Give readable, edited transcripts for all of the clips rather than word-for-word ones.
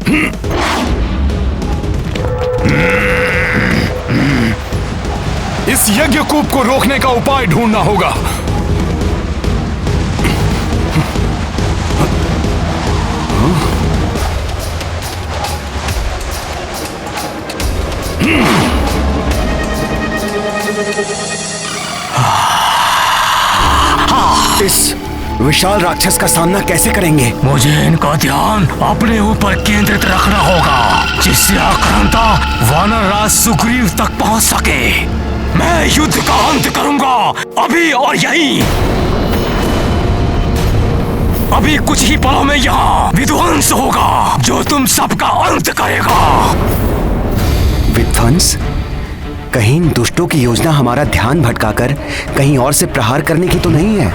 इस यज्ञकूप को रोकने का उपाय ढूंढना होगा। इस विशाल राक्षस का सामना कैसे करेंगे? मुझे इनका ध्यान अपने ऊपर केंद्रित रखना होगा, जिससे आक्रांता वानर राज सुग्रीव तक पहुंच सके। मैं युद्ध का अंत करूंगा, अभी और यहीं। अभी कुछ ही पलों में यहाँ विध्वंस होगा, जो तुम सबका अंत करेगा। विध्वंस? कहीं इन दुष्टों की योजना हमारा ध्यान भटकाकर कहीं और से प्रहार करने की तो नहीं है?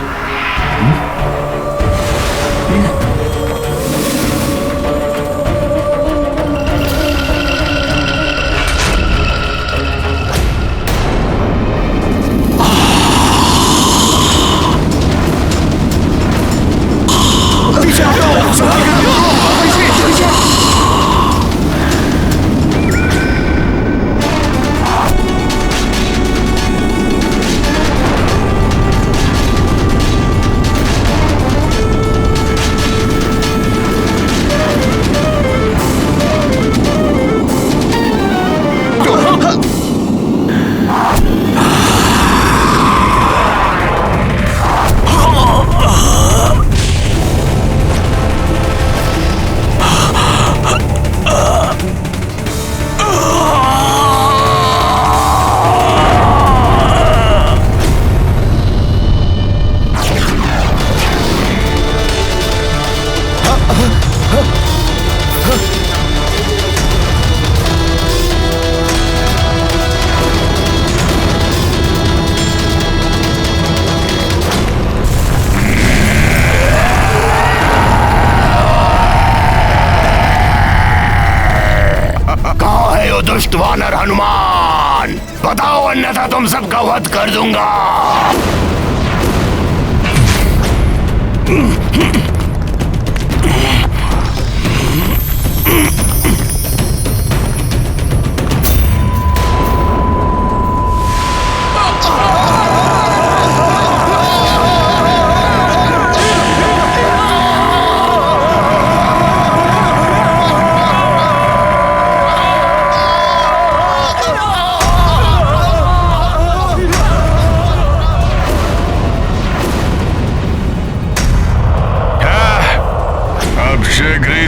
दुष्ट वानर हनुमान, बताओ, अन्यथा तुम सबका वध कर दूंगा।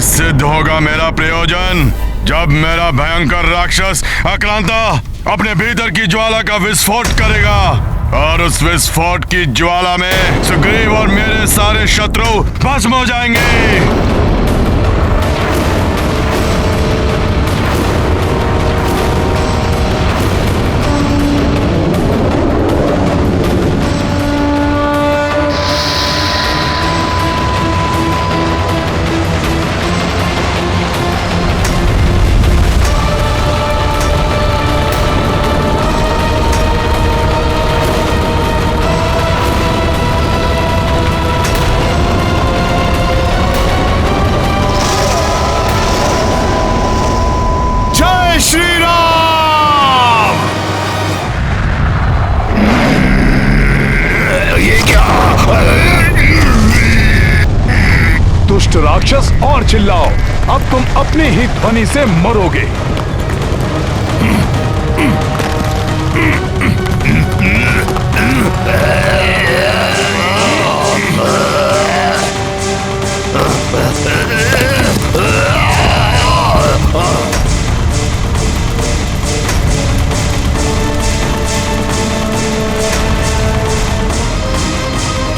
सिद्ध होगा मेरा प्रयोजन, जब मेरा भयंकर राक्षस आक्रांता अपने भीतर की ज्वाला का विस्फोट करेगा, और उस विस्फोट की ज्वाला में सुग्रीव और मेरे सारे शत्रु भस्म हो जाएंगे। दुष्ट राक्षस, और चिल्लाओ, अब तुम अपनी ही ध्वनि से मरोगे।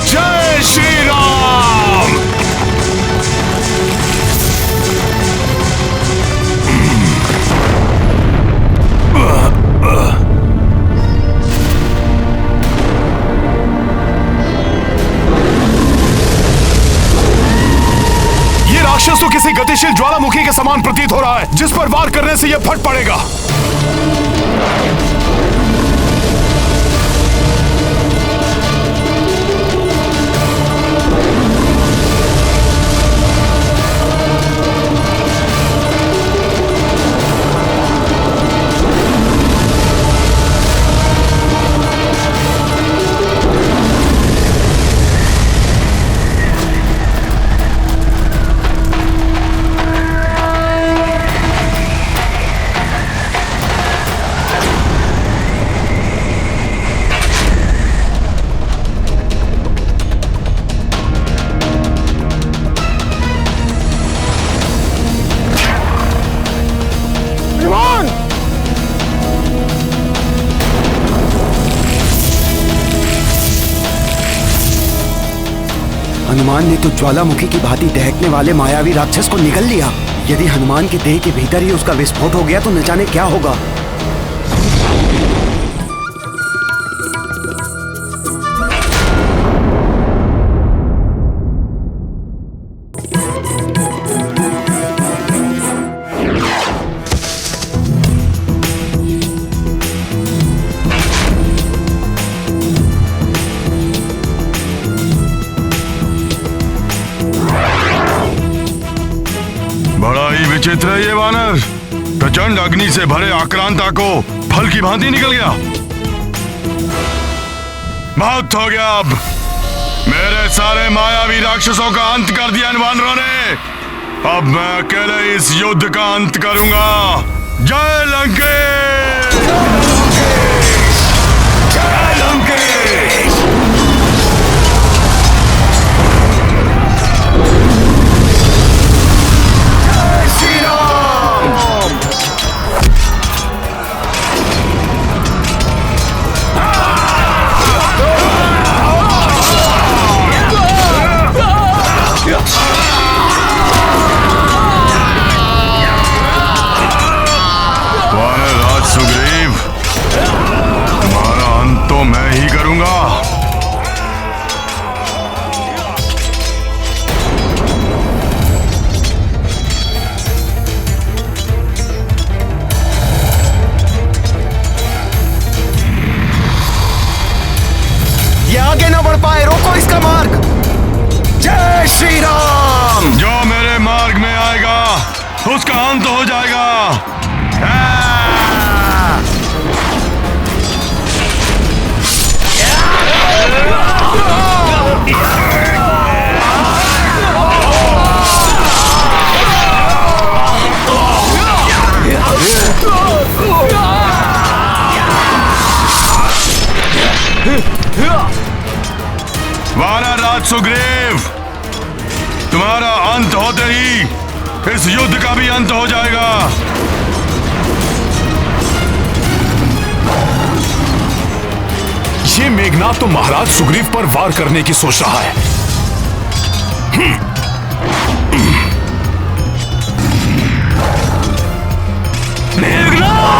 जय श्री राम। राक्षस तो किसी गतिशील ज्वालामुखी के समान प्रतीत हो रहा है, जिस पर वार करने से यह फट पड़ेगा। हनुमान ने तो ज्वालामुखी की भांति दहकने वाले मायावी राक्षस को निगल लिया। यदि हनुमान के देह के भीतर ही उसका विस्फोट हो गया तो न जाने क्या होगा। बड़ा ही विचित्र है ये वानर। प्रचंड अग्नि से भरे आक्रांता को फल की भांति निकल गया। बहुत हो गया। अब मेरे सारे मायावी राक्षसों का अंत कर दिया इन वानरों ने। अब मैं अकेले इस युद्ध का अंत करूंगा। जय लंकेश! जय लंकेश! वानरराज सुग्रीव, तुम्हारा अंत तो मैं ही करूंगा। ये आगे न बढ़ पाए, रोको इसका मार्ग। जय श्री राम। जो मेरे मार्ग में आएगा उसका अंत हो जाएगा। वानरराज सुग्रीव, तुम्हारा अंत होते ही इस युद्ध का भी अंत हो जाएगा। ये मेघनाद तो महाराज सुग्रीव पर वार करने की सोच रहा है। मेघनाद!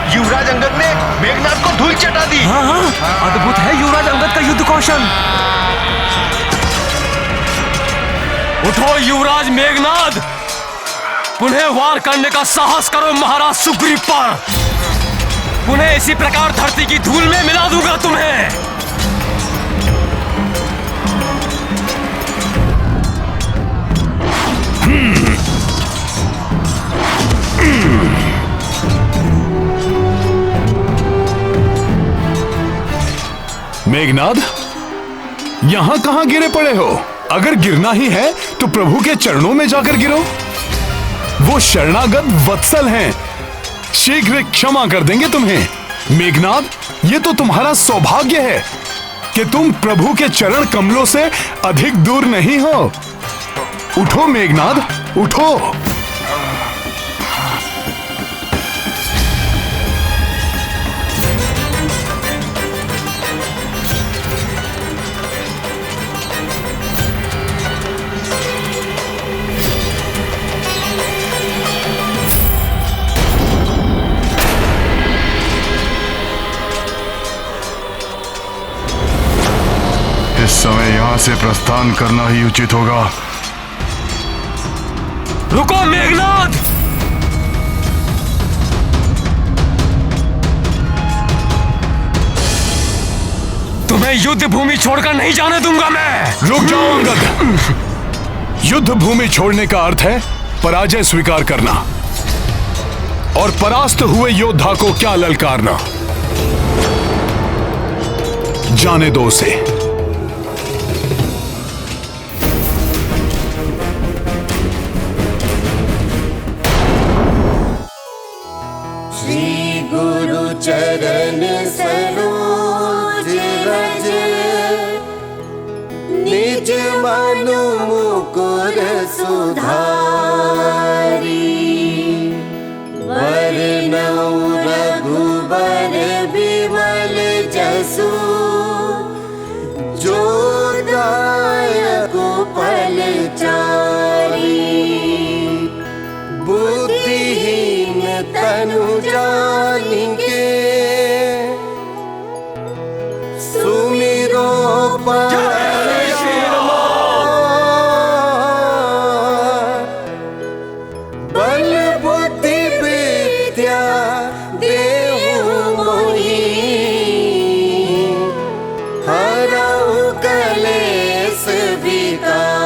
युवराज अंगद ने मेघनाद को धूल चटा दी। हाँ, अद्भुत है युवराज अंगद का युद्ध कौशल। उठो युवराज मेघनाद, पुनः वार करने का साहस करो महाराज सुग्रीव पर। पुनः इसी प्रकार धरती की धूल में मिला दूंगा तुम्हें। मेघनाद, यहां कहां गिरे पड़े हो? अगर गिरना ही है तो प्रभु के चरणों में जाकर गिरो। वो शरणागत वत्सल हैं, शीघ्र क्षमा कर देंगे तुम्हें। मेघनाद, ये तो तुम्हारा सौभाग्य है कि तुम प्रभु के चरण कमलों से अधिक दूर नहीं हो। उठो मेघनाद, उठो। इस समय यहां से प्रस्थान करना ही उचित होगा। रुको मेघनाद, तुम्हें युद्ध भूमि छोड़कर नहीं जाने दूंगा मैं। रुक जाओ अंगद। युद्ध भूमि छोड़ने का अर्थ है पराजय स्वीकार करना और परास्त हुए योद्धा को क्या ललकारना। जाने दो उसे। चरण सरोज रज निज मनु मुकुर सुधारी वरनौ रघुबर बिमल जसु जो दायक फलचारी बुद्धिहीन तनु जानिके सुमिरो बल बुद्धि विद्या देहु मोहि हरऊ कलेश विकार।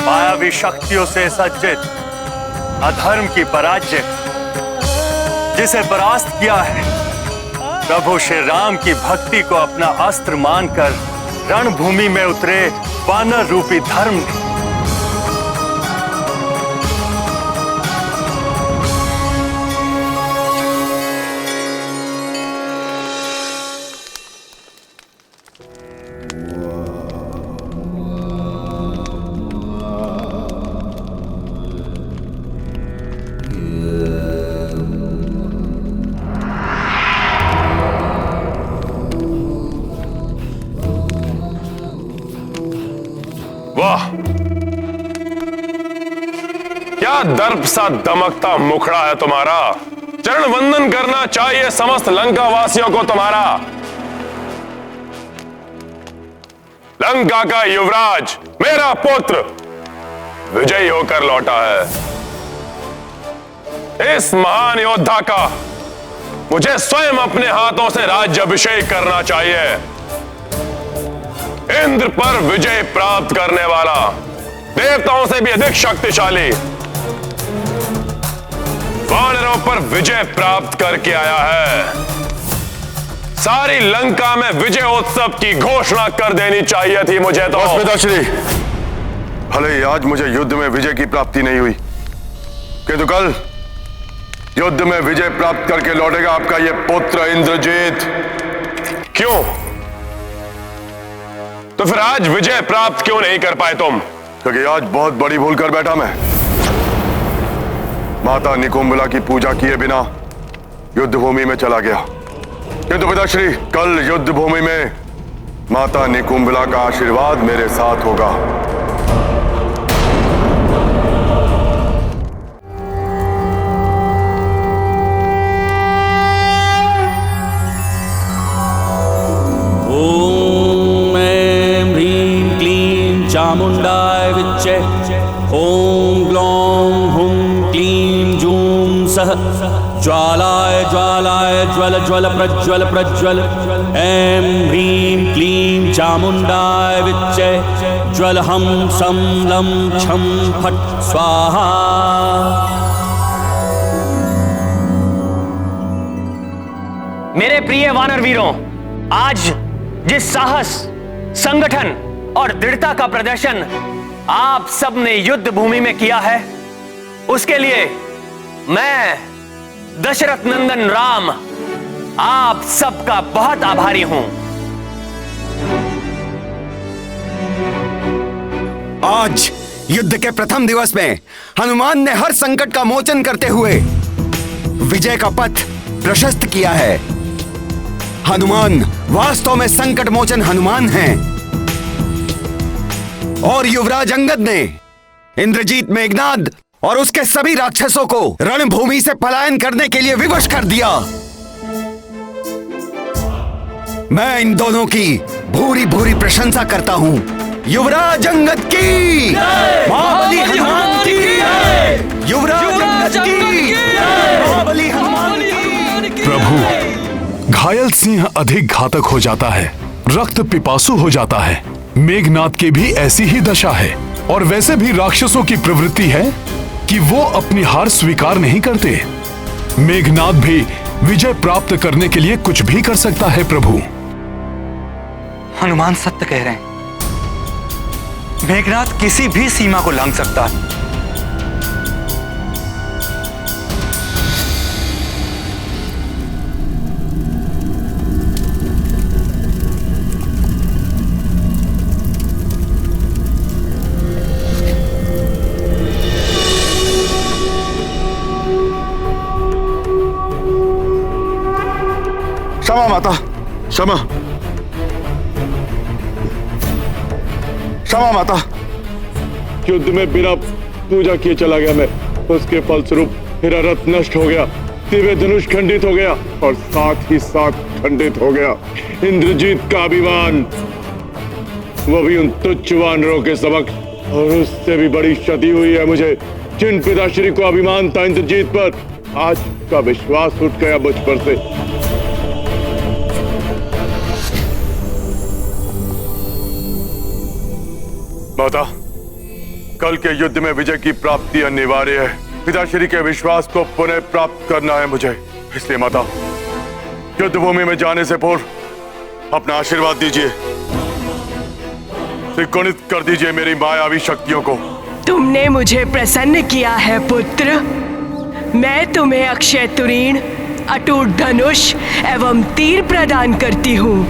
मायावी शक्तियों से सज्जित अधर्म की पराजय जिसे परास्त किया है, प्रभु श्री राम की भक्ति को अपना अस्त्र मानकर रणभूमि में उतरे वानर रूपी धर्म ने क्या दर्प सा दमकता मुखड़ा है तुम्हारा। चरण वंदन करना चाहिए समस्त लंका वासियों को तुम्हारा। लंका का युवराज मेरा पुत्र विजयी होकर लौटा है। इस महान योद्धा का मुझे स्वयं अपने हाथों से राज्य अभिषेक करना चाहिए। इंद्र पर विजय प्राप्त करने वाला, देवताओं से भी अधिक शक्तिशाली, वानरों पर विजय प्राप्त करके आया है। सारी लंका में विजयोत्सव की घोषणा कर देनी चाहिए थी मुझे तो। पिताश्री, भले ही आज मुझे युद्ध में विजय की प्राप्ति नहीं हुई, किंतु कल युद्ध में विजय प्राप्त करके लौटेगा आपका यह पुत्र इंद्रजीत। क्यों? तो फिर आज विजय प्राप्त क्यों नहीं कर पाए तुम? क्योंकि आज बहुत बड़ी भूल कर बैठा मैं। माता निकुंभला की पूजा किए बिना युद्ध भूमि में चला गया, किंतु पिताश्री कल युद्ध भूमि में माता निकुंभला का आशीर्वाद मेरे साथ होगा। ओम ऐं ह्रीं क्लीं चामुंडाय विच्चे। ओम ग्लौं हुं क्लीं जूं सः ज्वालाय ज्वालाय ज्वल ज्वल प्रज्वल प्रज्वल। ऐं ह्रीं क्लीं चामुंडाय विच्चे। ज्वल हं सं लं छं फट् स्वाहा। मेरे प्रिय वानर वीरों, आज जिस साहस, संगठन और दृढ़ता का प्रदर्शन आप सब ने युद्ध भूमि में किया है, उसके लिए मैं दशरथ नंदन राम आप सबका बहुत आभारी हूं। आज युद्ध के प्रथम दिवस में हनुमान ने हर संकट का मोचन करते हुए विजय का पथ प्रशस्त किया है। हनुमान वास्तव में संकट मोचन हनुमान हैं। और युवराज अंगद ने इंद्रजीत मेघनाद और उसके सभी राक्षसों को रणभूमि से पलायन करने के लिए विवश कर दिया। मैं इन दोनों की भूरी भूरी प्रशंसा करता हूं। युवराज अंगद की, महाबली हनुमान की, युवराज अंगद की, महाबली हनुमान की। प्रभु, घायल सिंह अधिक घातक हो जाता है, रक्त पिपासु हो जाता है। मेघनाद की भी ऐसी ही दशा है। और वैसे भी राक्षसों की प्रवृत्ति है कि वो अपनी हार स्वीकार नहीं करते। मेघनाद भी विजय प्राप्त करने के लिए कुछ भी कर सकता है। प्रभु, हनुमान सत्य कह रहे हैं। मेघनाद किसी भी सीमा को लांघ सकता है। क्षमा माता, क्षमा, क्षमा माता। युद्ध में बिना पूजा किए चला गया मैं। उसके फलस्वरूप मेरा रथ नष्ट हो गया, दिव्य धनुष खंडित हो गया और साथ ही साथ खंडित हो गया इंद्रजीत का अभिमान, वो भी उन तुच्छ वानरों के समक्ष। और उससे भी बड़ी क्षति हुई है मुझे। जिन पिताश्री को अभिमान था इंद्रजीत पर, आज का विश्वास उठ गया मुझ पर से। माता, कल के युद्ध में विजय की प्राप्ति अनिवार्य है। पिताश्री के विश्वास को पुनः प्राप्त करना है मुझे। इसलिए माता, युद्ध भूमि में जाने से पूर्व अपना आशीर्वाद दीजिए, त्रिगुणित कर दीजिए मेरी मायावी शक्तियों को। तुमने मुझे प्रसन्न किया है पुत्र। मैं तुम्हें अक्षय तुरीण, अटूट धनुष एवं तीर प्रदान करती हूँ।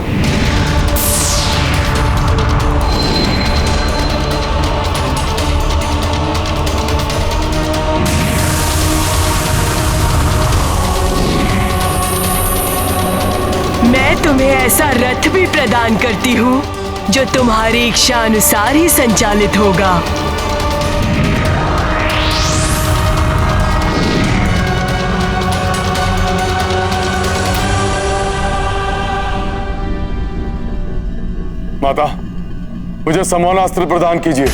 मैं तुम्हें ऐसा रथ भी प्रदान करती हूँ जो तुम्हारी इच्छा अनुसार ही संचालित होगा। माता, मुझे समोनास्त्र प्रदान कीजिए,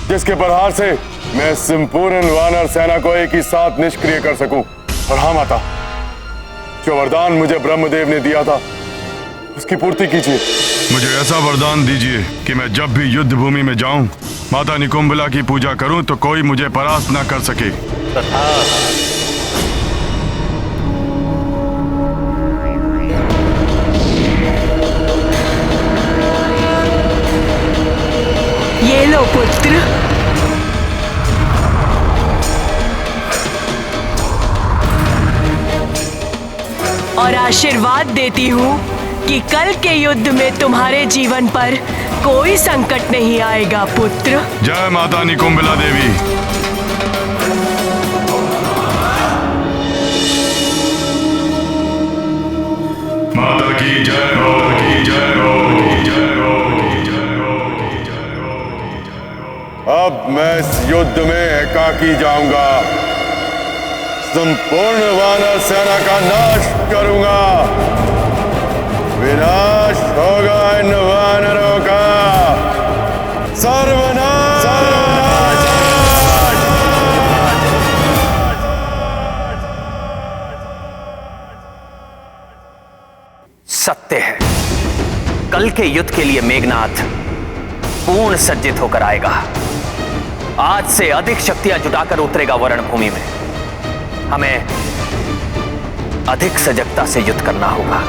जिसके प्रहार से मैं संपूर्ण वानर सेना को एक ही साथ निष्क्रिय कर सकूं। और हाँ माता, जो वरदान मुझे ब्रह्मदेव ने दिया था, उसकी पूर्ति कीजिए। मुझे ऐसा वरदान दीजिए कि मैं जब भी युद्ध भूमि में जाऊं, माता निकुंभला की पूजा करूं तो कोई मुझे परास्त ना कर सके। ये लो पुत्र। और आशीर्वाद देती हूँ कि कल के युद्ध में तुम्हारे जीवन पर कोई संकट नहीं आएगा पुत्र। जय माता निकुंबिला देवी। माता की जय हो, की जय हो, की जय हो, की जय हो, की जय हो, की जय हो। अब मैं इस युद्ध में एकाकी जाऊंगा, संपूर्ण वानर सेना का नाश करूंगा। विनाश होगा इन वानरों का, सर्वनाश। सत्य है, कल के युद्ध के लिए मेघनाथ पूर्ण सज्जित होकर आएगा। आज से अधिक शक्तियां जुटाकर उतरेगा वरण भूमि में। हमें अधिक सजगता से युद्ध करना होगा।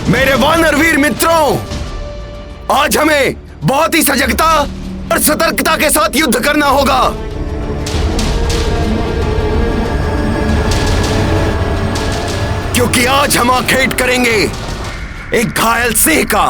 मेरे वानरवीर मित्रों, आज हमें बहुत ही सजगता और सतर्कता के साथ युद्ध करना होगा। क्योंकि आज हम आखेट करेंगे एक घायल सिंह का।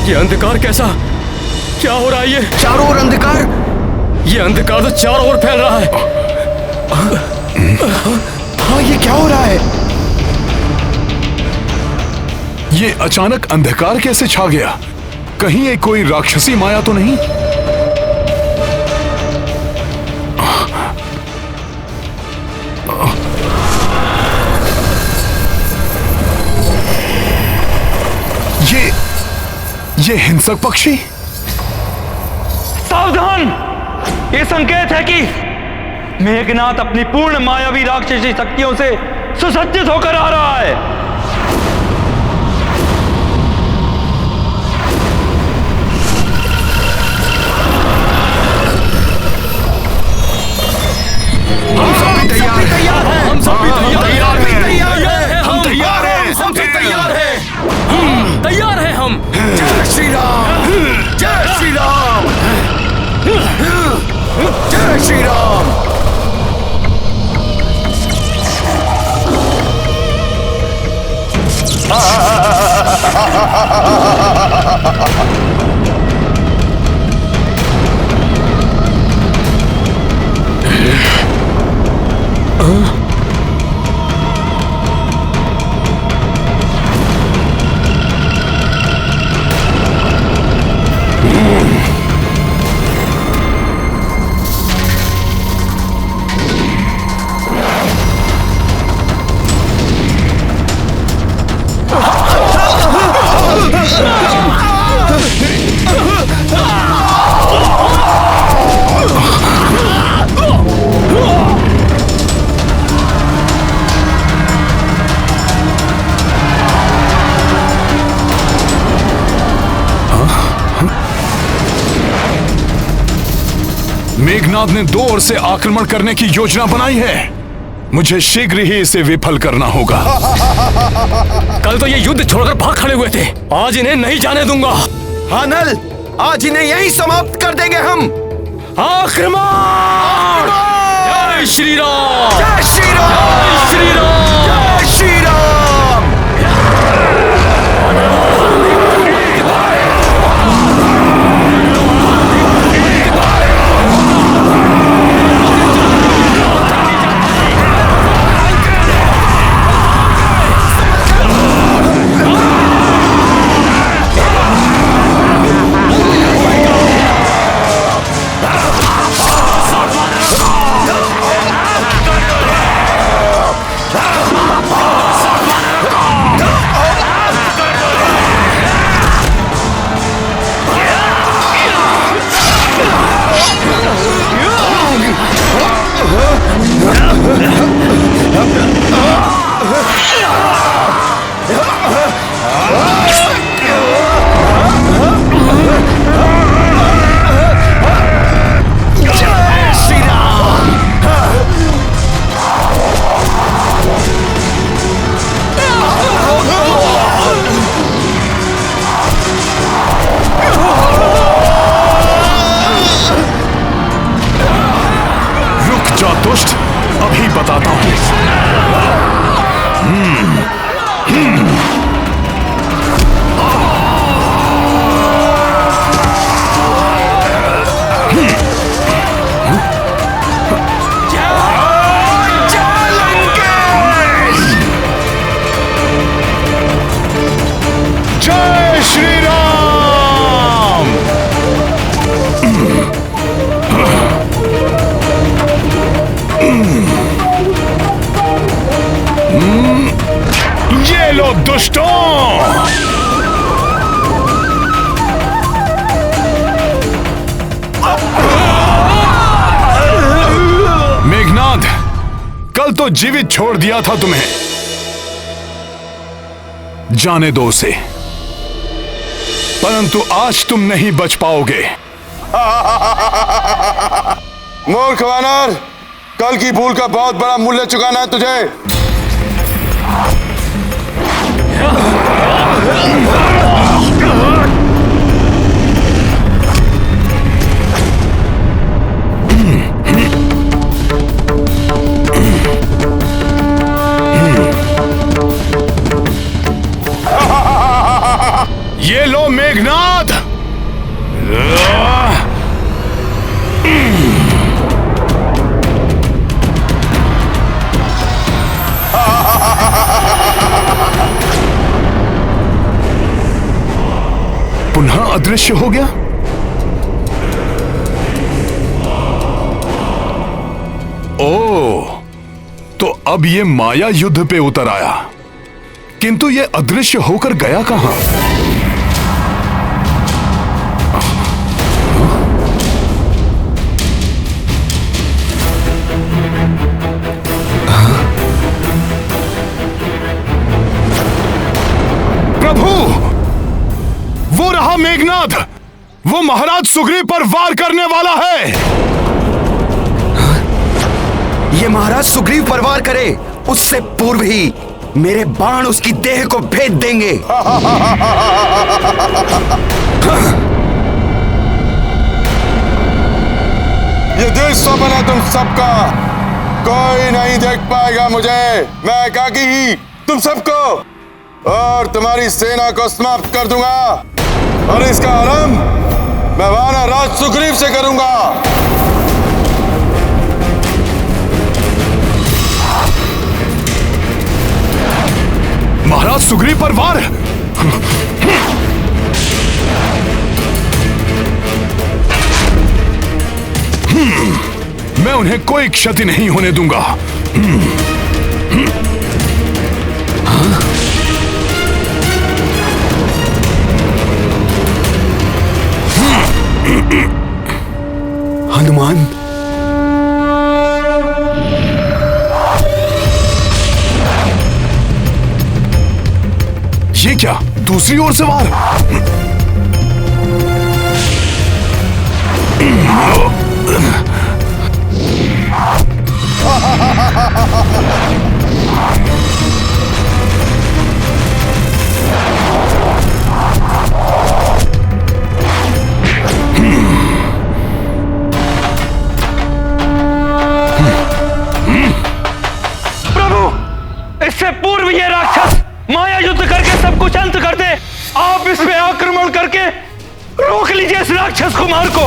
ये अंधकार कैसा? क्या हो रहा है? ये चारों ओर अंधकार। ये अंधकार तो चारों ओर फैल रहा है। हाँ, ये क्या हो रहा है? ये अचानक अंधकार कैसे छा गया? कहीं ये कोई राक्षसी माया तो नहीं? ये हिंसक पक्षी? सावधान! ये संकेत है कि मेघनाथ अपनी पूर्ण मायावी राक्षसी शक्तियों से सुसज्जित होकर आ रहा है। हम सब भी तैयार हैं। हम सब भी तैयार हैं। हम तैयार हैं। हम सब तैयार हैं। तैयार हैं हम। जय श्री राम, जय श्री राम, जय श्री राम। मेघनाथ ने दो ओर से आक्रमण करने की योजना बनाई है। मुझे शीघ्र ही इसे विफल करना होगा। कल तो ये युद्ध छोड़कर भाग खड़े हुए थे, आज इन्हें नहीं जाने दूंगा। हाँ नल, आज इन्हें यहीं समाप्त कर देंगे हम। आक्रमण! जय श्री राम, जय श्री राम, जय श्री राम, जय श्री राम। दुष्ट, अभी बताता हूं। जय श्री राम। ये लो दुष्टों, मेघनाद, कल तो जीवित छोड़ दिया था तुम्हें, जाने दो उसे, परंतु आज तुम नहीं बच पाओगे। मूर्ख वानर, कल की भूल का बहुत बड़ा मूल्य चुकाना है तुझे। ये लो मेघनाद। पुनः अदृश्य हो गया। ओह, तो अब ये माया युद्ध पे उतर आया, किंतु ये अदृश्य होकर गया कहां? प्रभु, वो रहा मेघनाद, वो महाराज सुग्रीव पर वार करने वाला है। ये महाराज सुग्रीव पर वार करे उससे पूर्व ही मेरे बाण उसकी देह को भेद देंगे। ये देश स्वप्न है तुम सबका, कोई नहीं देख पाएगा मुझे। मैं एकाकी ही तुम सबको और तुम्हारी सेना को समाप्त कर दूंगा, और इसका आरंभ मैं वानर राज सुग्रीव से करूंगा। महाराज सुग्रीव पर वार। मैं उन्हें कोई क्षति नहीं होने दूंगा। हनुमान, ये क्या, दूसरी ओर से वार? रोक लीजिए इस राक्षस कुमार को।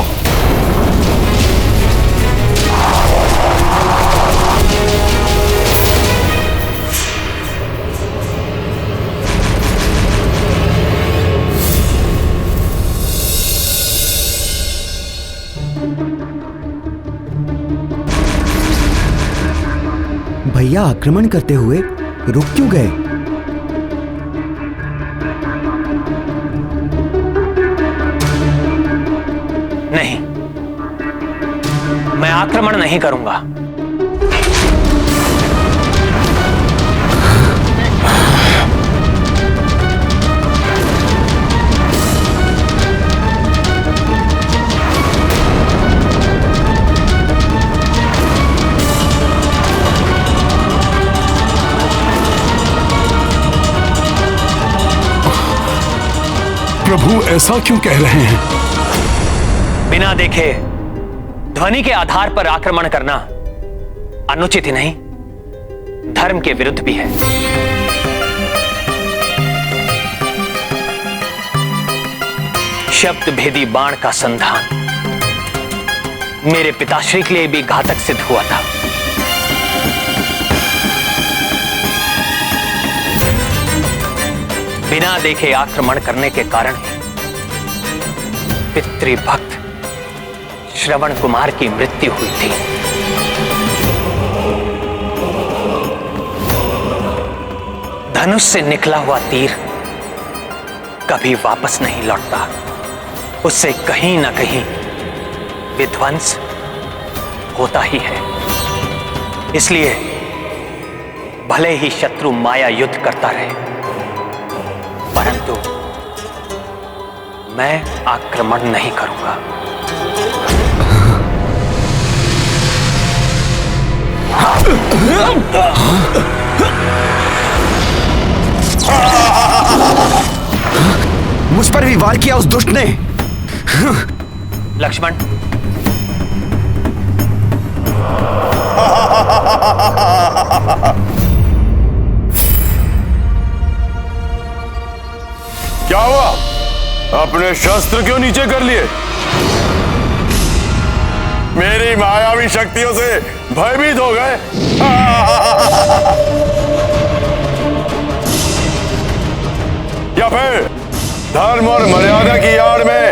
भैया आक्रमण करते हुए रुक क्यों गए? नहीं, मैं आक्रमण नहीं करूंगा। प्रभु ऐसा क्यों कह रहे हैं? बिना देखे ध्वनि के आधार पर आक्रमण करना अनुचित ही नहीं, धर्म के विरुद्ध भी है। शब्द भेदी बाण का संधान मेरे पिताश्री के लिए भी घातक सिद्ध हुआ था। बिना देखे आक्रमण करने के कारण पितृभक्त श्रवण कुमार की मृत्यु हुई थी। धनुष से निकला हुआ तीर कभी वापस नहीं लौटता, उससे कहीं ना कहीं विध्वंस होता ही है। इसलिए भले ही शत्रु माया युद्ध करता रहे, परंतु मैं आक्रमण नहीं करूंगा। मुझ पर भी वार किया उस दुष्ट ने। लक्ष्मण, क्या हुआ? अपने शस्त्र क्यों नीचे कर लिए? मेरी मायावी शक्तियों से भयभीत हो गए? या फिर धर्म और मर्यादा की आड़ में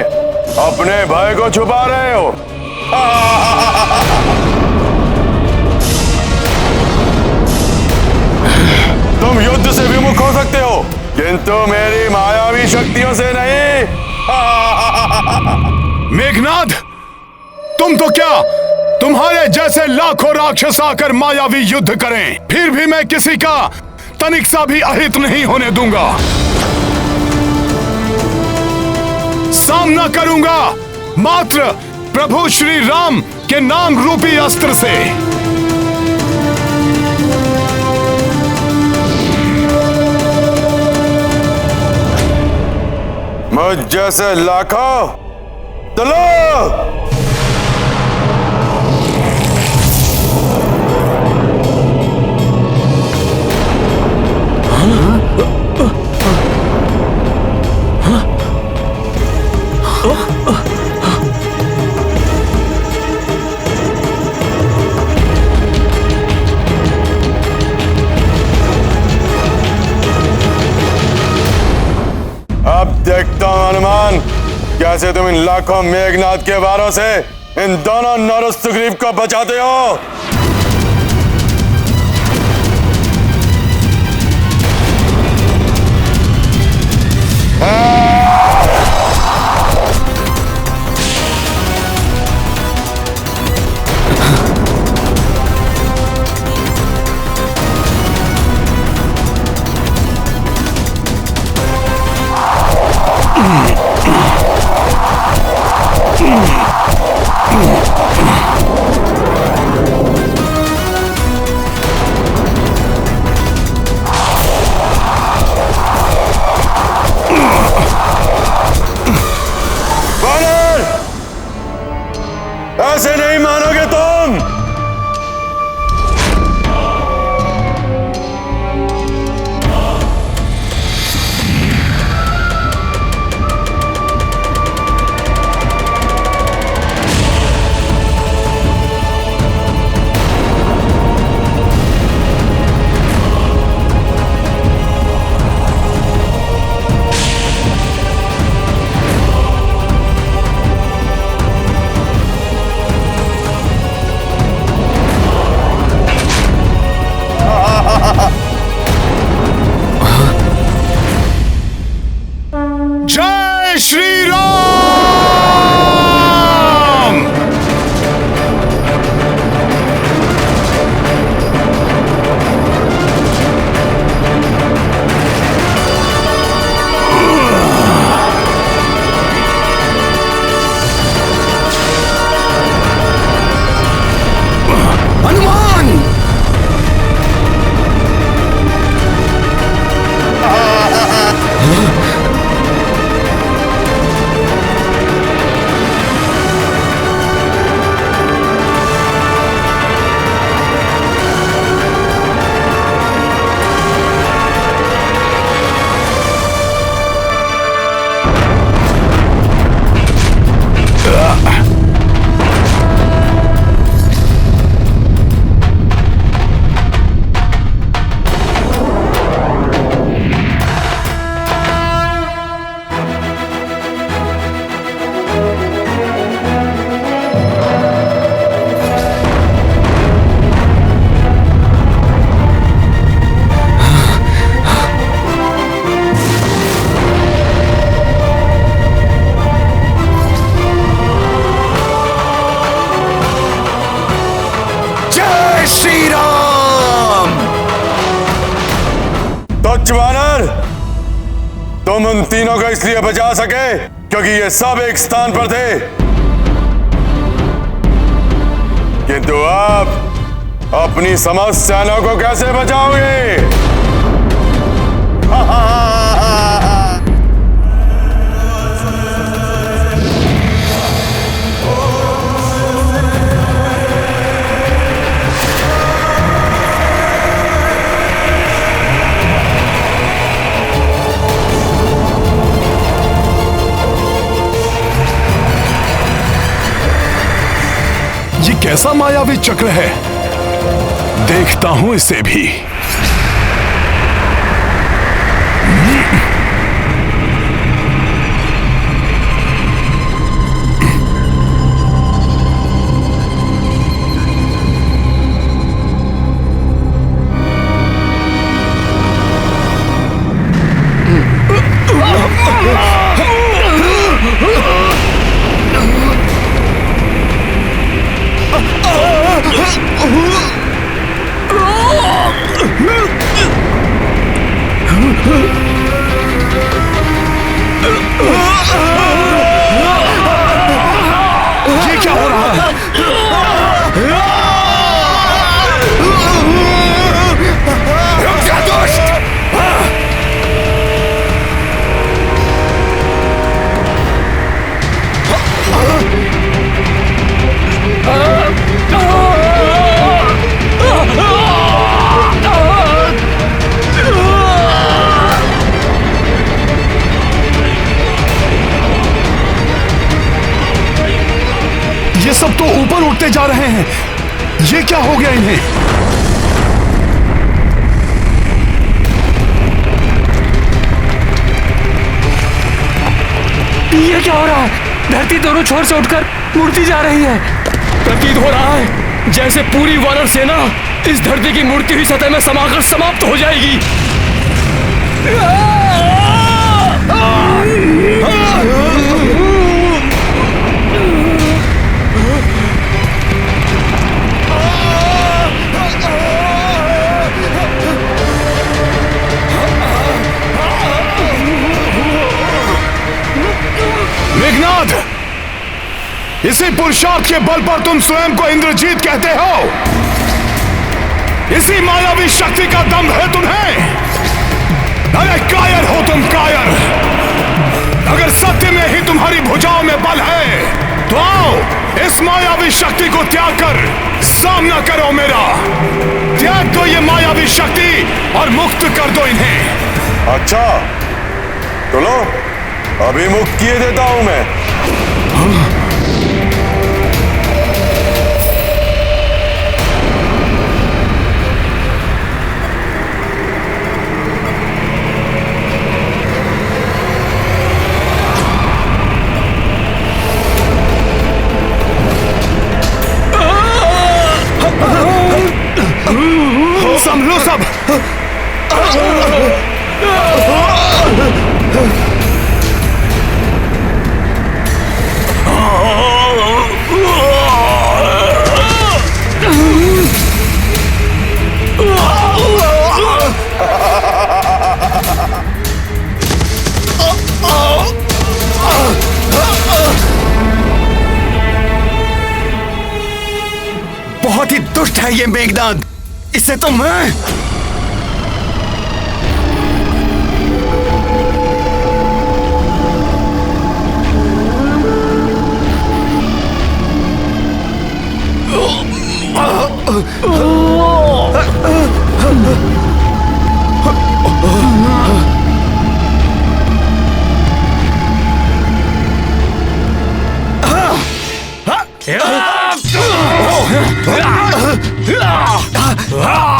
अपने भय को छुपा रहे हो? तुम युद्ध से विमुख हो सकते हो, किंतु मेरी मायावी शक्तियों से नहीं। मेघनाद, तुम तो क्या, तुम्हारे जैसे लाखों राक्षस आकर मायावी युद्ध करें, फिर भी मैं किसी का तनिक सा भी अहित नहीं होने दूंगा। सामना करूंगा मात्र प्रभु श्री राम के नाम रूपी अस्त्र से। मुझ जैसे लाखों चलो। अब देखता हूं हनुमान, कैसे तुम इन लाखों मेघनाद के वारों से इन दोनों नर सुग्रीव को बचाते हो। ऐसे नहीं मानोगे तुम। श्री राम। हनुमान! वानर, तुम उन तीनों को इसलिए बचा सके क्योंकि ये सब एक स्थान पर थे, किंतु आप अपनी समस्त सेना को कैसे बचाओगे? ये कैसा मायावी चक्र है? देखता हूं इसे भी। ये क्या हो रहा है? रुक जा दुष्ट! ये सब तो ऊपर उठते जा रहे हैं। ये क्या हो गया इन्हें? ये क्या हो रहा है? धरती दोनों छोर से उठकर मुड़ती जा रही है। प्रतीत हो रहा है जैसे पूरी वानर सेना इस धरती की मुड़ती हुई सतह में समाकर समाप्त हो जाएगी। मेघनाद, इसी पुरुषार्थ के बल पर तुम स्वयं को इंद्रजीत कहते हो। इसी मायावी शक्ति का दम है तुम्हें। अरे कायर हो तुम, कायर। अगर सत्य में ही तुम्हारी भुजाओं में बल है तो आओ इस मायावी शक्ति को त्याग कर सामना करो मेरा। त्याग दो ये मायावी शक्ति और मुक्त कर दो इन्हें। अच्छा, तो लो, अभी मुक्त किए देता हूं मैं। संभलो सब। ये मेघनाद, इसे तो मैं।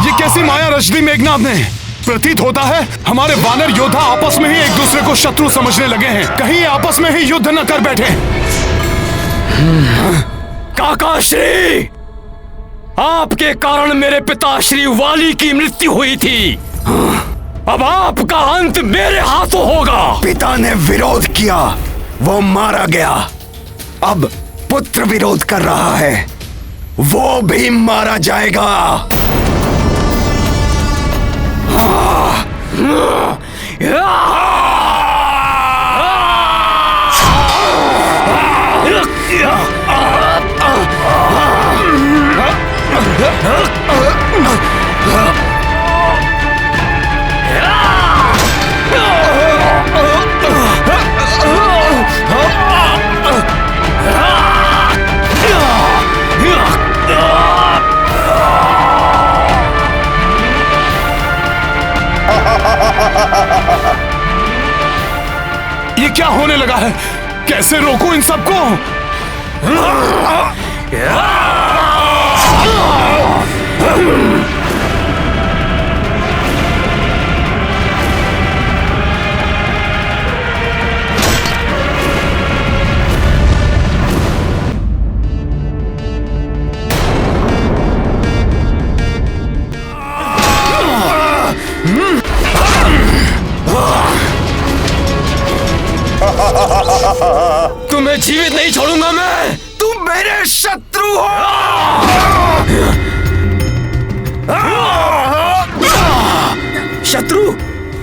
ये कैसी माया रच दी मेघनाद ने? प्रतीत होता है हमारे वानर योद्धा आपस में ही एक दूसरे को शत्रु समझने लगे हैं। कहीं ये आपस में ही युद्ध न कर बैठे। काका श्री, आपके कारण मेरे पिता श्री वाली की मृत्यु हुई थी। अब आपका अंत मेरे हाथों होगा। पिता ने विरोध किया, वो मारा गया। अब पुत्र विरोध कर रहा है, वो भी मारा जाएगा। ये क्या होने लगा है? कैसे रोकूं इन सबको? तुम्हें जीवित नहीं छोड़ूंगा मैं। तुम मेरे शत्रु हो। शत्रु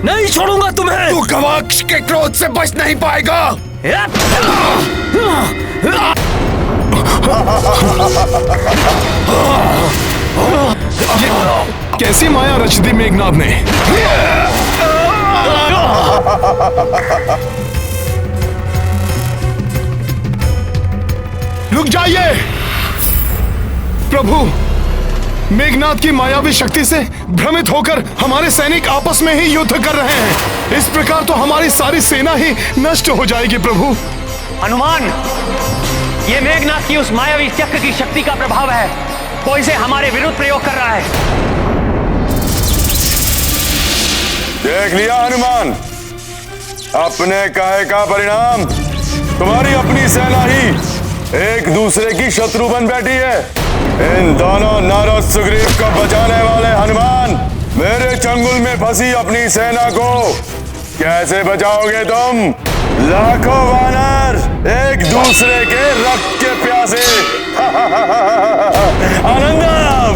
नहीं छोड़ूंगा तुम्हें। तू गवाक्ष के क्रोध से बच नहीं पाएगा। कैसी माया रच दी मेघनाद ने? रुक जाइए प्रभु। मेघनाद की मायावी शक्ति से भ्रमित होकर हमारे सैनिक आपस में ही युद्ध कर रहे हैं। इस प्रकार तो हमारी सारी सेना ही नष्ट हो जाएगी प्रभु। हनुमान, ये मेघनाद की उस मायावी चक्र की शक्ति का प्रभाव है। कोई इसे हमारे विरुद्ध प्रयोग कर रहा है। देख लिया हनुमान, अपने कहे का परिणाम। तुम्हारी अपनी सेना ही एक दूसरे की शत्रु बन बैठी है। इन दोनों नारद सुग्रीव को बचाने वाले हनुमान, मेरे चंगुल में फंसी अपनी सेना को कैसे बचाओगे तुम? लाखों वानर एक दूसरे के रक्त के प्यासे। आनंदम।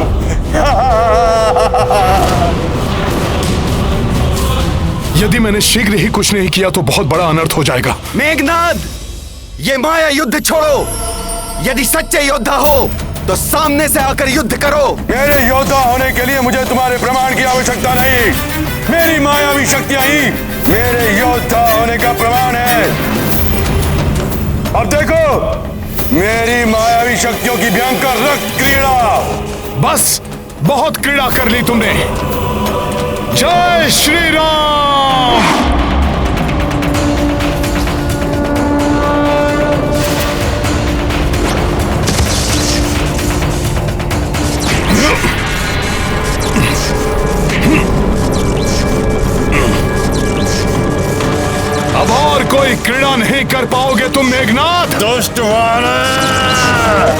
यदि मैंने शीघ्र ही कुछ नहीं किया तो बहुत बड़ा अनर्थ हो जाएगा। मेघनाद, ये माया युद्ध छोड़ो। यदि सच्चे योद्धा हो तो सामने से आकर युद्ध करो। मेरे योद्धा होने के लिए मुझे तुम्हारे प्रमाण की आवश्यकता नहीं। मेरी मायावी शक्तियां ही मेरे योद्धा होने का प्रमाण है। अब देखो मेरी मायावी शक्तियों की भयंकर रक्त क्रीड़ा। बस बहुत क्रीड़ा कर ली तुमने। जय श्री राम। अब और कोई क्रीड़ा नहीं कर पाओगे तुम मेघनाद। दुष्ट वानर।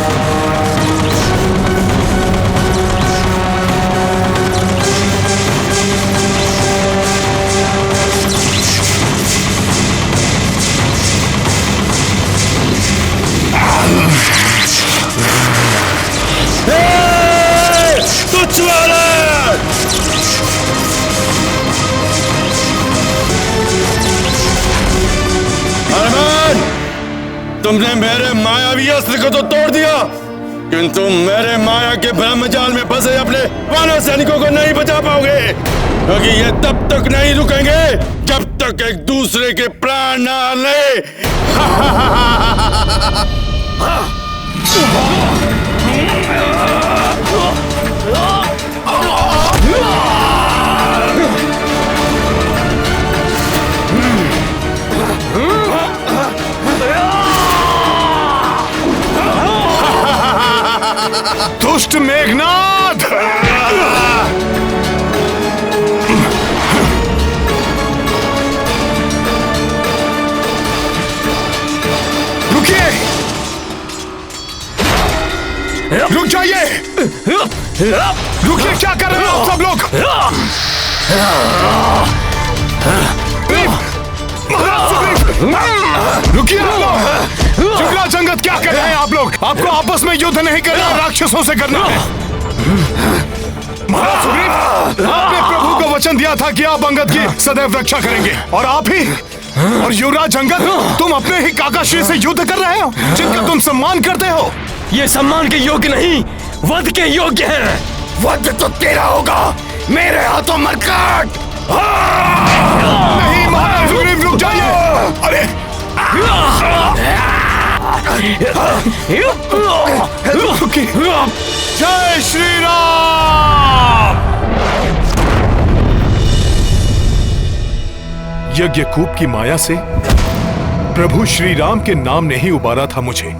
तुच्छ वानर। हनुमान, तुमने मेरे मायावी अस्त्र को तो तोड़ दिया, किंतु मेरे माया के ब्रह्मजाल में फंसे अपने वानर सैनिकों को नहीं बचा पाओगे, क्योंकि ये तब तक नहीं रुकेंगे जब तक एक दूसरे के प्राण न ले। दुष्ट मेघनाद! रुकिए! रुक जाइए! रुकिए, क्या कर रहे हो सब लोग? रुकिए जुगला जंगत, क्या कर रहे हैं आप लोग? आपको आपस में युद्ध नहीं करना, राक्षसों से करना है। महाराज सुग्रीव, आपने प्रभु को वचन दिया था कि आप अंगद की सदैव रक्षा करेंगे, और आप ही और युवराज अंगद, तुम अपने ही काकाश्री से युद्ध कर रहे हो जिनका तुम सम्मान करते हो। ये सम्मान के योग्य नहीं, वध के योग्य है। वध तो तेरा होगा, मेरे हाथों मरकाट। नहीं महाराज सुग्रीव, रुक जाइए। अरे जय श्री राम। यज्ञकूप की माया से प्रभु श्री राम के नाम ने ही उबारा था मुझे।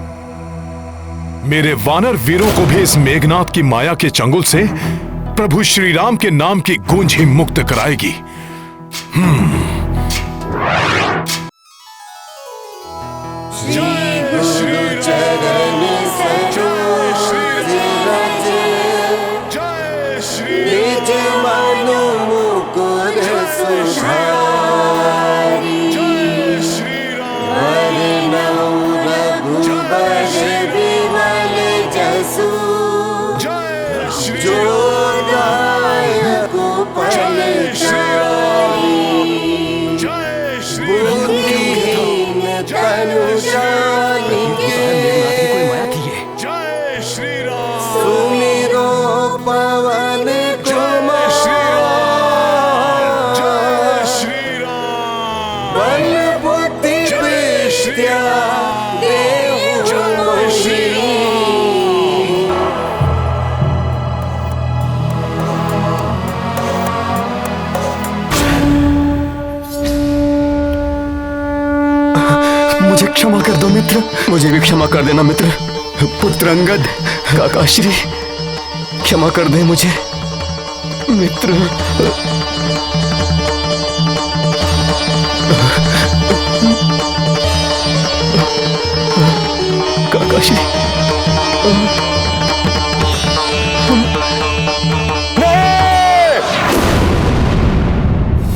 मेरे वानर वीरों को भी इस मेघनाद की माया के चंगुल से प्रभु श्री राम के नाम की गूंज ही मुक्त कराएगी। क्षमा कर दो मित्र, मुझे भी क्षमा कर देना मित्र। पुत्र अंगद, काकाश्री, क्षमा कर दे मुझे मित्र। काकाश्री,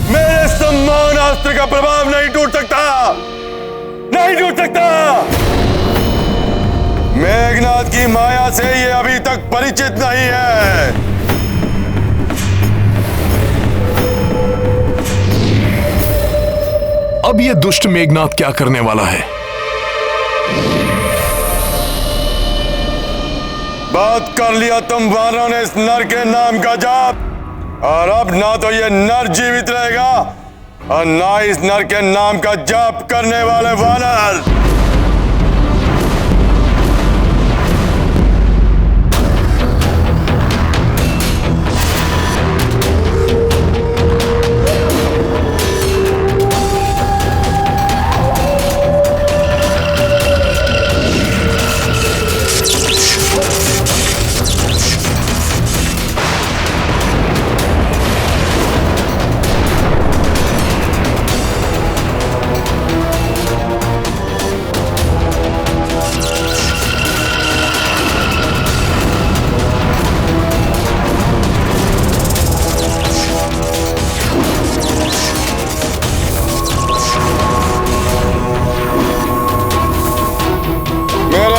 मेरे सम्मान अस्त्र का प्रभाव नहीं टूट सकता, नहीं टूट सकता। मेघनाद की माया से ये अभी तक परिचित नहीं है। अब ये दुष्ट मेघनाद क्या करने वाला है? बात कर लिया तुम वानरों ने इस नर के नाम का जाप, और अब ना तो ये नर जीवित रहेगा और ना इस नर के नाम का जाप करने वाले वानर।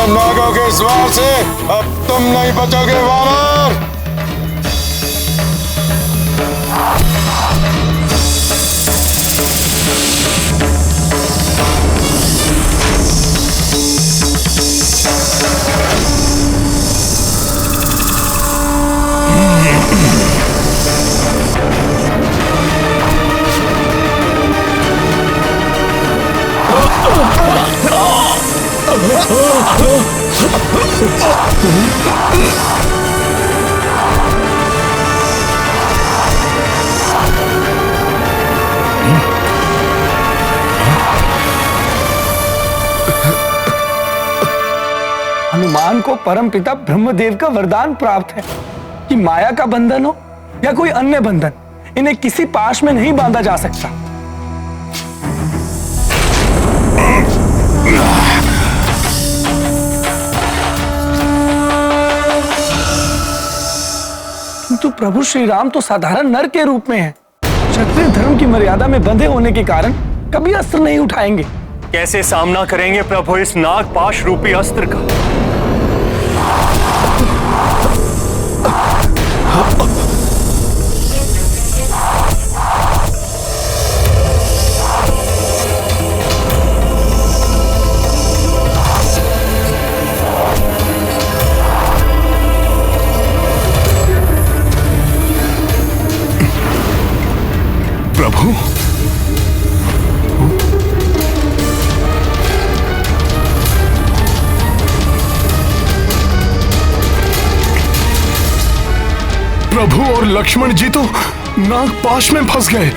नागों के स्वार से अब तुम नहीं बचोगे वानर। हनुमान को परमपिता ब्रह्मदेव का वरदान प्राप्त है कि माया का बंधन हो या कोई अन्य बंधन, इन्हें किसी पाश में नहीं बांधा जा सकता। किंतु प्रभु श्री राम तो साधारण नर के रूप में हैं। क्षत्रिय धर्म की मर्यादा में बंधे होने के कारण कभी अस्त्र नहीं उठाएंगे। कैसे सामना करेंगे प्रभु इस नागपाश रूपी अस्त्र का? प्रभु, प्रभु और लक्ष्मण जी तो नागपाश में फंस गए।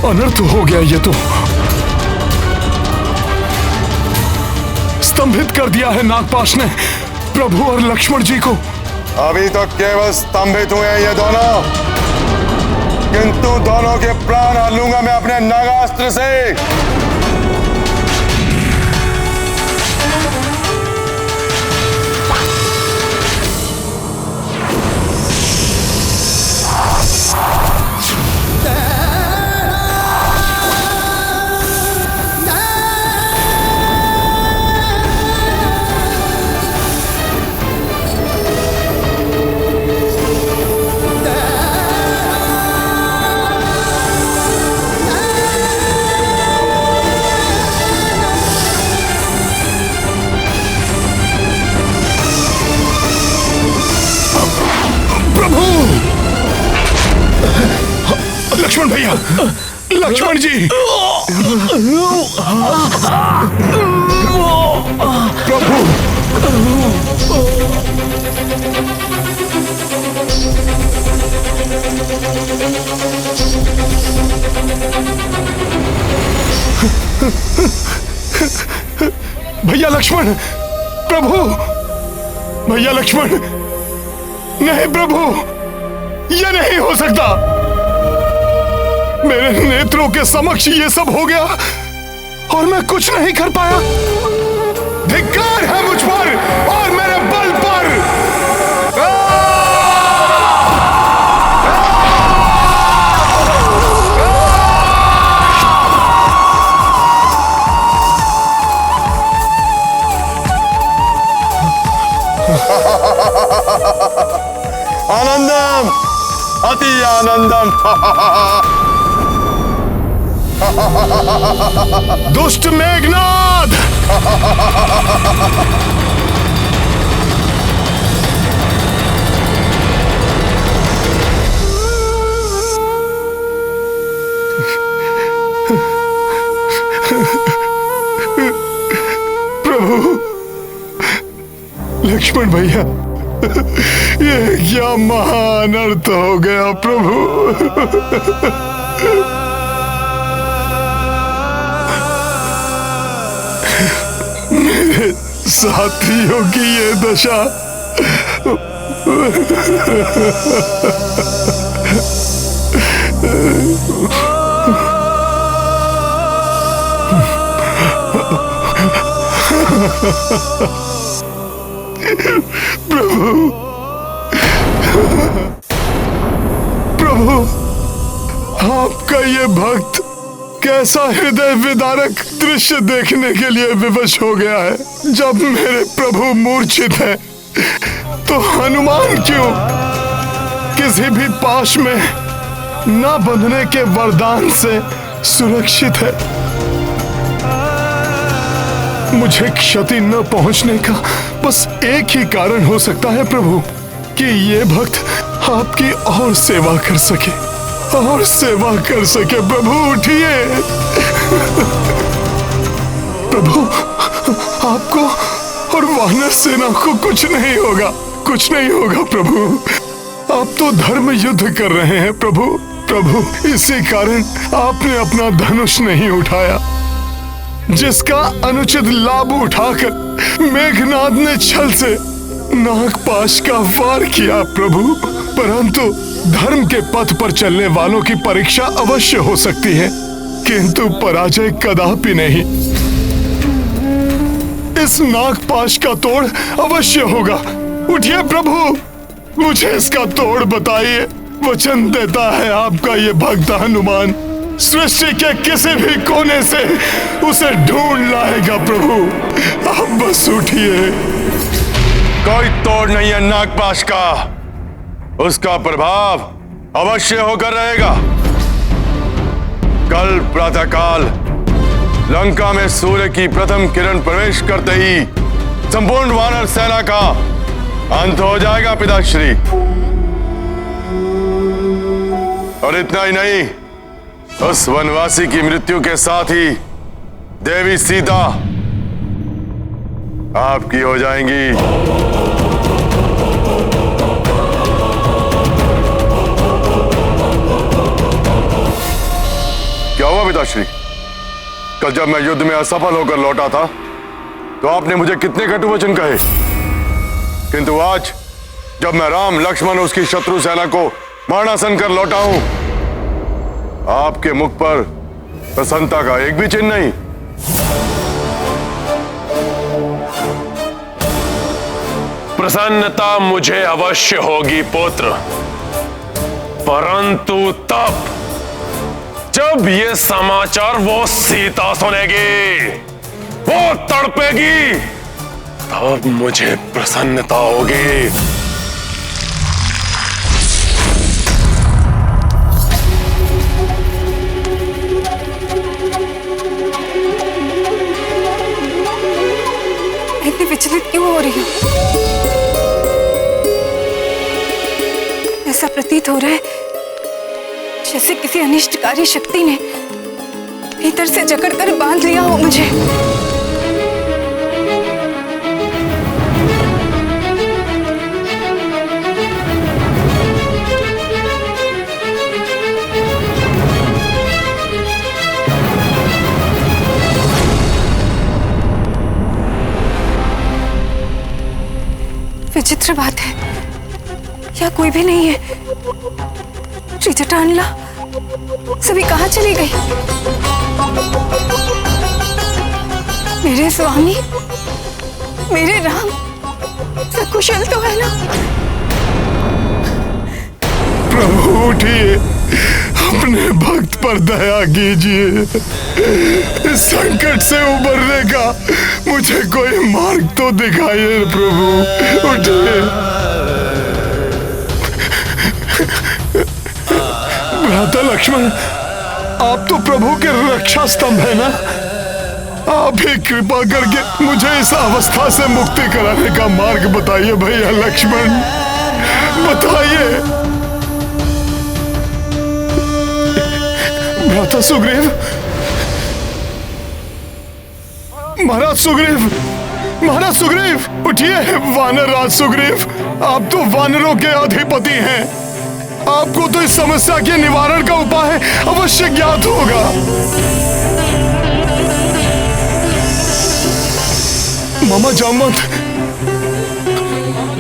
अनर्थ हो गया, ये तो स्तंभित कर दिया है नागपाश ने प्रभु और लक्ष्मण जी को। अभी तो केवल स्तंभित हुए हैं ये दोनों, किंतु दोनों के प्राण हर लूंगा मैं अपने नागास्त्र से। लक्ष्मण भैया, लक्ष्मण जी, प्रभु, भैया लक्ष्मण, प्रभु, भैया लक्ष्मण, नहीं प्रभु, यह नहीं हो सकता। मेरे नेत्रों के समक्ष ये सब हो गया और मैं कुछ नहीं कर पाया। धिक्कार है मुझ पर और मेरे बल पर। आनंदम, अति आनंदम। दुष्ट मेघनाद, प्रभु, लक्ष्मण भैया, ये क्या महान अर्थ हो गया प्रभु। मेरे साथियों की ये दशा। प्रभु, प्रभु, आपका ये भक्त कैसा हृदय विदारक दृश्य देखने के लिए विवश हो गया है। जब मेरे प्रभु मूर्छित है तो हनुमान क्यों किसी भी पाश में न बंधने के वरदान से सुरक्षित है। मुझे क्षति न पहुंचने का बस एक ही कारण हो सकता है प्रभु, कि ये भक्त आपकी और सेवा कर सके, और सेवा कर सके। प्रभु उठिए। प्रभु, वानर सेना को कुछ नहीं होगा, कुछ नहीं होगा प्रभु। आप तो धर्म युद्ध कर रहे हैं प्रभु। प्रभु, इसी कारण आपने अपना धनुष नहीं उठाया, जिसका अनुचित लाभ उठाकर मेघनाद ने छल से नागपाश का वार किया प्रभु। परंतु धर्म के पथ पर चलने वालों की परीक्षा अवश्य हो सकती है, किंतु पराजय कदापि नहीं। इस नागपाश का तोड़ अवश्य होगा। उठिए प्रभु, मुझे इसका तोड़ बताइए। वचन देता है आपका ये भक्त हनुमान सृष्टि के किसी भी कोने से उसे ढूंढ लाएगा प्रभु। आप बस उठिए। कोई तोड़ नहीं है नागपाश का, उसका प्रभाव अवश्य होकर रहेगा। कल प्रातःकाल लंका में सूर्य की प्रथम किरण प्रवेश करते ही संपूर्ण वानर सेना का अंत हो जाएगा पिताश्री। और इतना ही नहीं, उस वनवासी की मृत्यु के साथ ही देवी सीता आपकी हो जाएंगी। क्या हुआ पिताश्री? कल जब मैं युद्ध में असफल होकर लौटा था तो आपने मुझे कितने कटु वचन कहे, किंतु आज जब मैं राम लक्ष्मण उसकी शत्रु सेना को मारणासन कर लौटा हूं, आपके मुख पर प्रसन्नता का एक भी चिन्ह नहीं। प्रसन्नता मुझे अवश्य होगी पुत्र, परंतु तब जब ये समाचार वो सीता सुनेगी, वो तड़पेगी, तब मुझे प्रसन्नता होगी। इतनी विचलित क्यों हो रही हो? ऐसा प्रतीत हो रहा है जैसे किसी अनिष्टकारी शक्ति ने भीतर से जकड़कर बांध लिया हो मुझे। विचित्र बात है, यहाँ कोई भी नहीं है। त्रिजटानला सभी कहाँ चली गई? मेरे स्वामी, मेरे राम सकुशल तो है ना? प्रभु उठिए, अपने भक्त पर दया कीजिए। इस संकट से उबरने का मुझे कोई मार्ग तो दिखाइए प्रभु। उठिए। भ्राता लक्ष्मण, आप तो प्रभु के रक्षा स्तंभ है ना? आप ही कृपा करके मुझे इस अवस्था से मुक्ति कराने का मार्ग बताइए भैया लक्ष्मण, बताइए। भ्राता सुग्रीव, महाराज सुग्रीव, महाराज सुग्रीव, उठिए। वानर राज सुग्रीव, आप तो वानरों के अधिपति हैं, आपको तो इस समस्या के निवारण का उपाय अवश्य ज्ञात होगा। मामा जामवंत,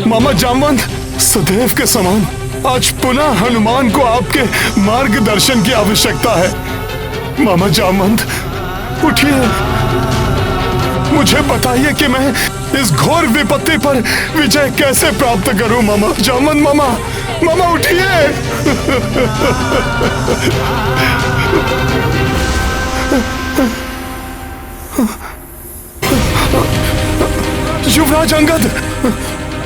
मामा जामवंत, सदैव के समान आज पुनः हनुमान को आपके मार्गदर्शन की आवश्यकता है। मामा जामवंत, उठिए, मुझे बताइए कि मैं इस घोर विपत्ति पर विजय कैसे प्राप्त करूं। मामा जामवंत, मामा, मामा उठिए। युवराज अंगद,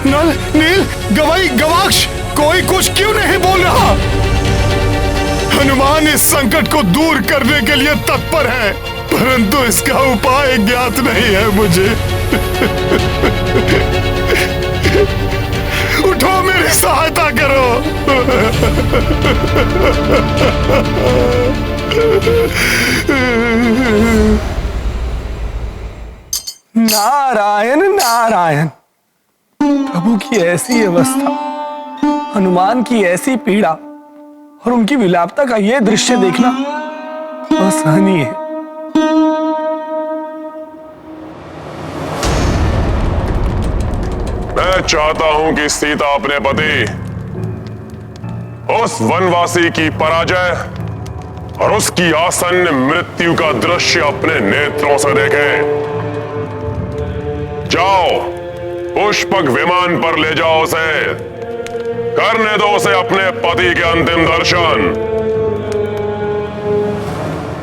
नल, नील, गवाई, गवाक्ष, कोई कुछ क्यों नहीं बोल रहा? हनुमान इस संकट को दूर करने के लिए तत्पर है, परंतु इसका उपाय ज्ञात नहीं है मुझे। उठो, मेरी सहायता करो। नारायण नारायण। प्रभु की ऐसी अवस्था, हनुमान की ऐसी पीड़ा और उनकी विलापता का यह दृश्य देखना असहनीय है। मैं चाहता हूं कि सीता अपने पति उस वनवासी की पराजय और उसकी आसन्न मृत्यु का दृश्य अपने नेत्रों से देखे। जाओ, पुष्पक विमान पर ले जाओ उसे, करने दो उसे अपने पति के अंतिम दर्शन।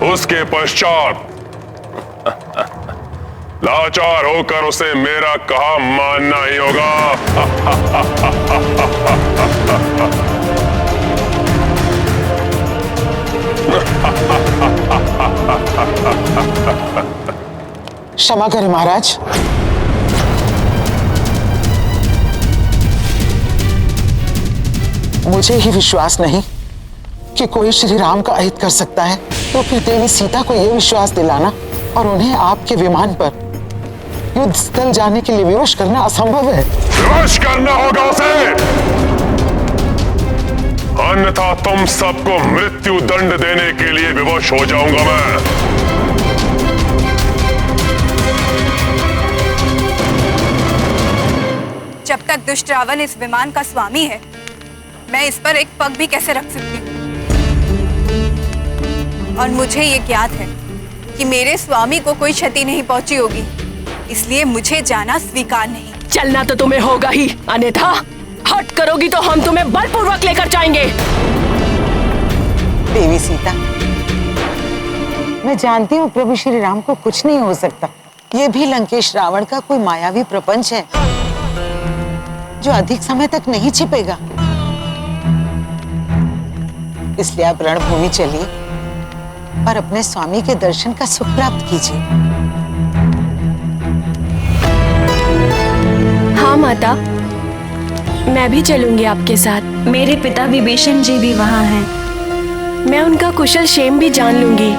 उसके पश्चात लाचार होकर उसे मेरा कहा मानना ही होगा। क्षमा करें महाराज। मुझे ही विश्वास नहीं कि कोई श्री राम का अहित कर सकता है, तो फिर देवी सीता को यह विश्वास दिलाना और उन्हें आपके विमान पर युद्ध स्थल जाने के लिए विवश करना असंभव है। विवश करना होगा उसे, अन्यथा तुम सबको मृत्यु दंड देने के लिए विवश हो जाऊंगा मैं। जब तक दुष्ट रावण इस विमान का स्वामी है, मैं इस पर एक पग भी कैसे रख सकती हूँ? और मुझे ये ज्ञात है कि मेरे स्वामी को कोई क्षति नहीं पहुंची होगी, इसलिए मुझे जाना स्वीकार नहीं। चलना तो तुम्हें होगा ही, अन्यथा हट करोगी तो हम तुम्हें बलपूर्वक लेकर जाएंगे। देवी सीता, मैं जानती हूँ प्रभु श्री राम को कुछ नहीं हो सकता। ये भी लंकेश रावण का कोई मायावी प्रपंच है जो अधिक समय तक नहीं छिपेगा। इसलिए आप रणभूमि चलिए और अपने स्वामी के दर्शन का सुख प्राप्त कीजिए। हाँ माता, मैं भी चलूंगी आपके साथ। मेरे पिता विभीषण जी भी वहाँ हैं। मैं उनका कुशल क्षेम भी जान लूंगी।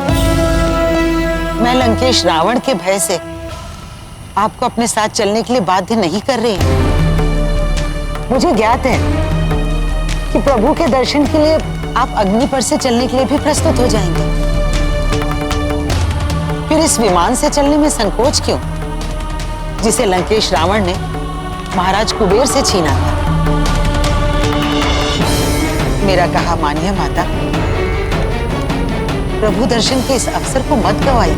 मैं लंकेश रावण के भय से आपको अपने साथ चलने के लिए बाध्य नहीं कर रही। मुझे ज्ञात है कि प्रभु के दर्शन के लिए आप अग्नि पर से चलने के लिए भी प्रस्तुत हो जाएंगे। फिर इस विमान से चलने में संकोच क्यों, जिसे लंकेश रावण ने महाराज कुबेर से छीना था? मेरा कहा मानिए माता, प्रभु दर्शन के इस अवसर को मत गवाइए।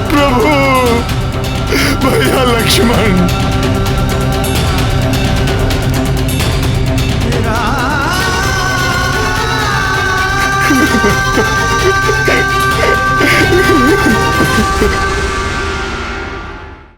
प्रभु, भैया लक्ष्मण,